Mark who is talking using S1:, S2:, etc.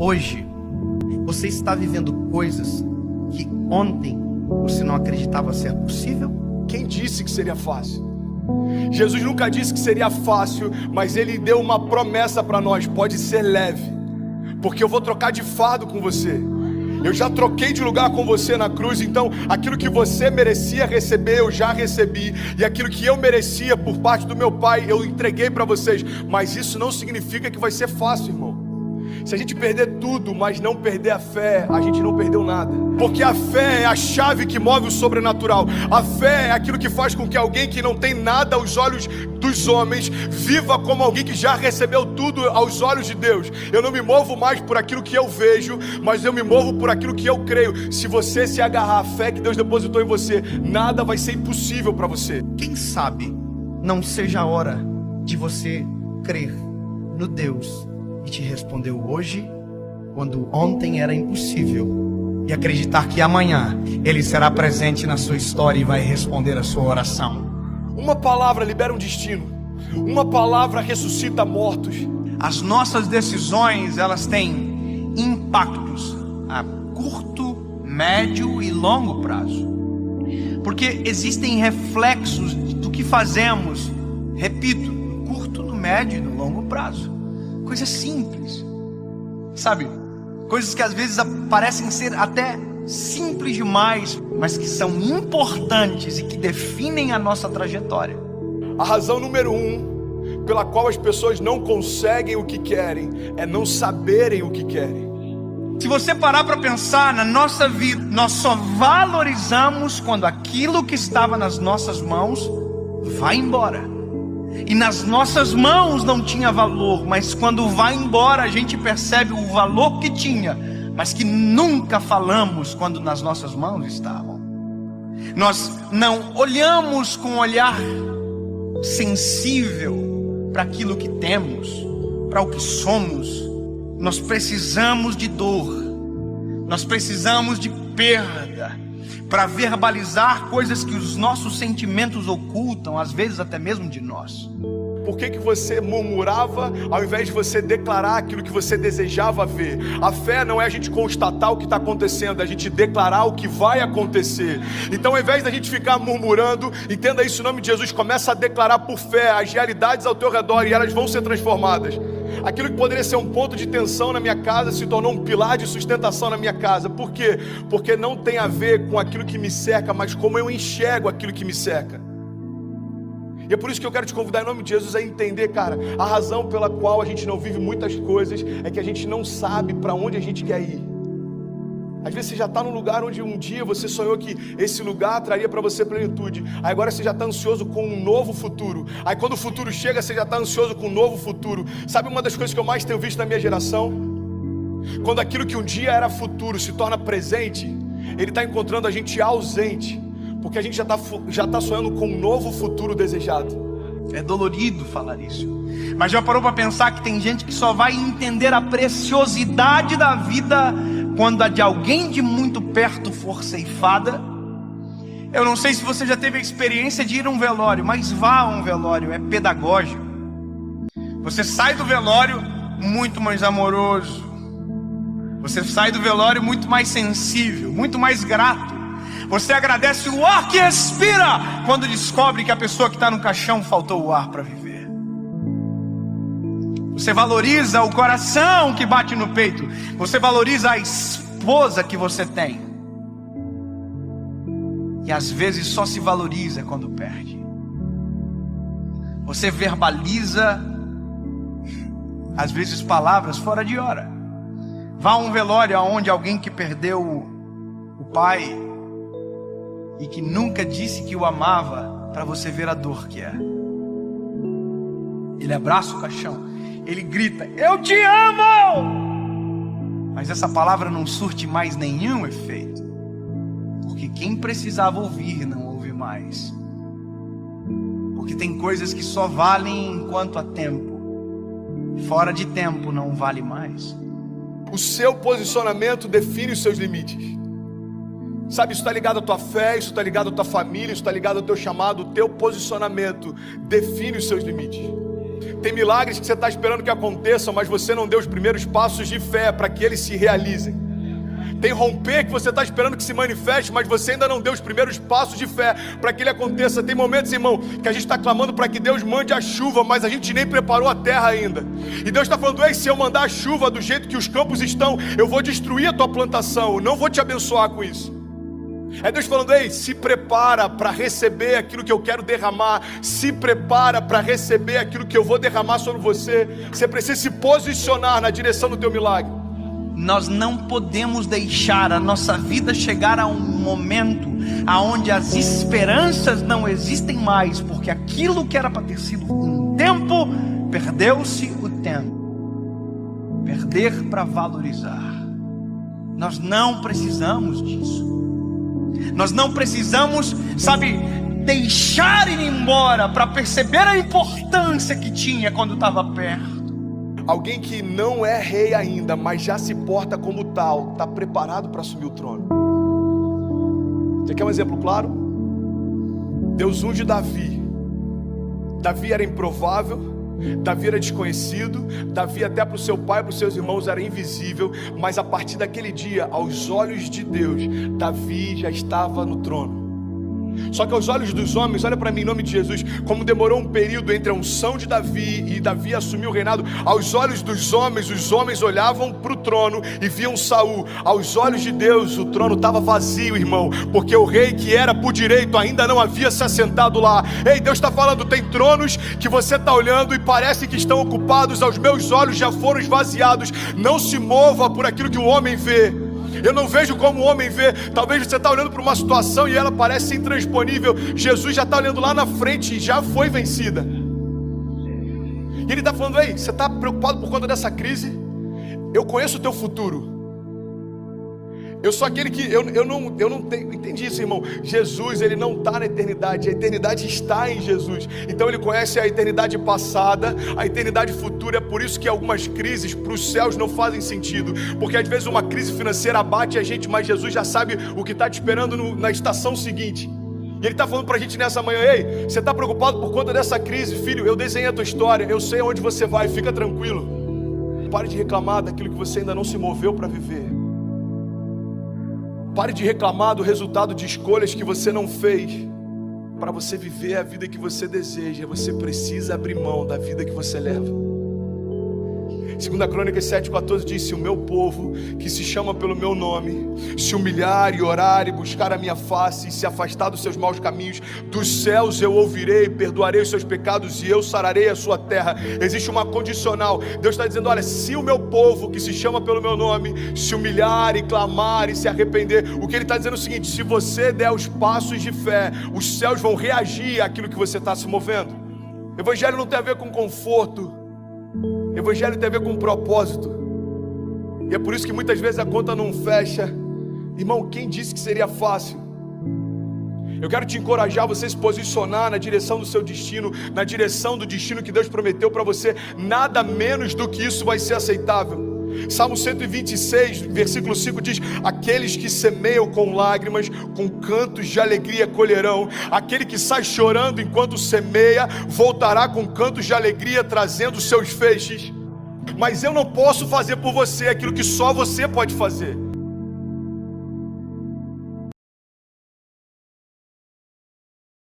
S1: Hoje, você está vivendo coisas que ontem você não acreditava ser possível?
S2: Quem disse que seria fácil? Jesus nunca disse que seria fácil, mas Ele deu uma promessa para nós: pode ser leve, porque eu vou trocar de fardo com você. Eu já troquei de lugar com você na cruz. Então aquilo que você merecia receber, eu já recebi. E aquilo que eu merecia por parte do meu Pai, eu entreguei para vocês. Mas isso não significa que vai ser fácil, irmão. Se a gente perder tudo, mas não perder a fé, a gente não perdeu nada. Porque a fé é a chave que move o sobrenatural. A fé é aquilo que faz com que alguém que não tem nada aos olhos dos homens viva como alguém que já recebeu tudo aos olhos de Deus. Eu não me movo mais por aquilo que eu vejo, mas eu me movo por aquilo que eu creio. Se você se agarrar à fé que Deus depositou em você, nada vai ser impossível para você.
S1: Quem sabe não seja a hora de você crer no Deus que te respondeu hoje, quando ontem era impossível, e acreditar que amanhã Ele será presente na sua história e vai responder a sua oração.
S2: Uma palavra libera um destino. Uma palavra ressuscita mortos.
S3: As nossas decisões, elas têm impactos a curto, médio e longo prazo. Porque existem reflexos do que fazemos, repito, no curto, no médio e no longo prazo. Coisas simples, sabe? Coisas que às vezes parecem ser até simples demais, mas que são importantes e que definem a nossa trajetória.
S2: A razão número 1 pela qual as pessoas não conseguem o que querem é não saberem o que querem.
S3: Se você parar para pensar na nossa vida, nós só valorizamos quando aquilo que estava nas nossas mãos vai embora. E nas nossas mãos não tinha valor, mas quando vai embora a gente percebe o valor que tinha, mas que nunca falamos quando nas nossas mãos estavam. Nós não olhamos com um olhar sensível para aquilo que temos, para o que somos. Nós precisamos de dor, nós precisamos de perda, para verbalizar coisas que os nossos sentimentos ocultam, às vezes até mesmo de nós.
S2: Por que você murmurava ao invés de você declarar aquilo que você desejava ver? A fé não é a gente constatar o que está acontecendo, é a gente declarar o que vai acontecer. Então, ao invés da gente ficar murmurando, entenda isso em nome de Jesus, começa a declarar por fé as realidades ao teu redor e elas vão ser transformadas. Aquilo que poderia ser um ponto de tensão na minha casa se tornou um pilar de sustentação na minha casa. Por quê? Porque não tem a ver com aquilo que me cerca, mas como eu enxergo aquilo que me cerca. E é por isso que eu quero te convidar em nome de Jesus a entender, cara, a razão pela qual a gente não vive muitas coisas é que a gente não sabe para onde a gente quer ir. Às vezes você já está num lugar onde um dia você sonhou que esse lugar traria para você plenitude. Aí agora você já está ansioso com um novo futuro. Aí quando o futuro chega, você já está ansioso com um novo futuro. Sabe uma das coisas que eu mais tenho visto na minha geração? Quando aquilo que um dia era futuro se torna presente, ele está encontrando a gente ausente, porque a gente já está sonhando com um novo futuro desejado.
S3: É dolorido falar isso, mas já parou para pensar que tem gente que só vai entender a preciosidade da vida quando a de alguém de muito perto for ceifada? Eu não sei se você já teve a experiência de ir a um velório, mas vá a um velório, é pedagógico. Você sai do velório muito mais amoroso, você sai do velório muito mais sensível, muito mais grato. Você agradece o ar que respira quando descobre que a pessoa que está no caixão faltou o ar para viver. Você valoriza o coração que bate no peito. Você valoriza a esposa que você tem. E às vezes só se valoriza quando perde. Você verbaliza, às vezes, palavras fora de hora. Vá a um velório onde alguém que perdeu o pai e que nunca disse que o amava, para você ver a dor que é. Ele abraça o caixão, ele grita: eu te amo! Mas essa palavra não surte mais nenhum efeito, porque quem precisava ouvir não ouve mais. Porque tem coisas que só valem enquanto há tempo, fora de tempo não vale mais.
S2: O seu posicionamento define os seus limites. Sabe, isso está ligado à tua fé, isso está ligado à tua família, isso está ligado ao teu chamado. O teu posicionamento define os seus limites. Tem milagres que você está esperando que aconteçam, mas você não deu os primeiros passos de fé para que eles se realizem. Tem romper que você está esperando que se manifeste, mas você ainda não deu os primeiros passos de fé para que ele aconteça. Tem momentos, irmão, que a gente está clamando para que Deus mande a chuva, mas a gente nem preparou a terra ainda. E Deus está falando: ei, se eu mandar a chuva do jeito que os campos estão, eu vou destruir a tua plantação, eu não vou te abençoar com isso. É Deus falando: ei, se prepara para receber aquilo que eu quero derramar, se prepara para receber aquilo que eu vou derramar sobre você. Você precisa se posicionar na direção do teu milagre.
S3: Nós não podemos deixar a nossa vida chegar a um momento aonde as esperanças não existem mais, porque aquilo que era para ter sido um tempo, perdeu-se o tempo. Perder para valorizar. Nós não precisamos disso. Nós não precisamos, deixar ir embora para perceber a importância que tinha quando estava perto.
S2: Alguém que não é rei ainda, mas já se porta como tal, está preparado para assumir o trono. Você quer um exemplo claro? Deus unge Davi. Davi era improvável, Davi era desconhecido, Davi até para o seu pai e para os seus irmãos era invisível, mas a partir daquele dia, aos olhos de Deus, Davi já estava no trono. Só que aos olhos dos homens, olha para mim em nome de Jesus, como demorou um período entre a unção de Davi e Davi assumir o reinado. Aos olhos dos homens, os homens olhavam para o trono e viam Saul. Aos olhos de Deus, o trono estava vazio, irmão, porque o rei que era por direito ainda não havia se assentado lá. Ei, Deus está falando: tem tronos que você está olhando e parece que estão ocupados, aos meus olhos já foram esvaziados. Não se mova por aquilo que o homem vê. Eu não vejo como o homem vê. Talvez você está olhando para uma situação e ela parece intransponível. Jesus já está olhando lá na frente e já foi vencida. E Ele está falando: ei, você está preocupado por conta dessa crise? Eu conheço o teu futuro. Eu sou aquele que, eu não tenho, entendi isso, irmão. Jesus, Ele não está na eternidade, a eternidade está em Jesus. Então Ele conhece a eternidade passada, a eternidade futura. É por isso que algumas crises para os céus não fazem sentido, porque às vezes uma crise financeira abate a gente, mas Jesus já sabe o que está te esperando na estação seguinte. E Ele está falando para a gente nessa manhã: ei, você está preocupado por conta dessa crise? Filho, eu desenhei a tua história, eu sei aonde você vai, fica tranquilo. Pare de reclamar daquilo que você ainda não se moveu para viver. Pare de reclamar do resultado de escolhas que você não fez. Para você viver a vida que você deseja, você precisa abrir mão da vida que você leva. 2 Crônicas 7,14 diz: se o meu povo, que se chama pelo meu nome, se humilhar e orar e buscar a minha face e se afastar dos seus maus caminhos, dos céus eu ouvirei, perdoarei os seus pecados e eu sararei a sua terra. Existe uma condicional. Deus está dizendo: olha, se o meu povo, que se chama pelo meu nome, se humilhar e clamar e se arrepender, o que Ele está dizendo é o seguinte: se você der os passos de fé, os céus vão reagir àquilo que você está se movendo. Evangelho não tem a ver com conforto. Evangelho tem a ver com propósito. E é por isso que muitas vezes a conta não fecha. Irmão, quem disse que seria fácil? Eu quero te encorajar a você se posicionar na direção do seu destino, na direção do destino que Deus prometeu para você. Nada menos do que isso vai ser aceitável. Salmo 126, versículo 5 diz: aqueles que semeiam com lágrimas, com cantos de alegria colherão. Aquele que sai chorando enquanto semeia, voltará com cantos de alegria, trazendo seus feixes. Mas eu não posso fazer por você aquilo que só você pode fazer.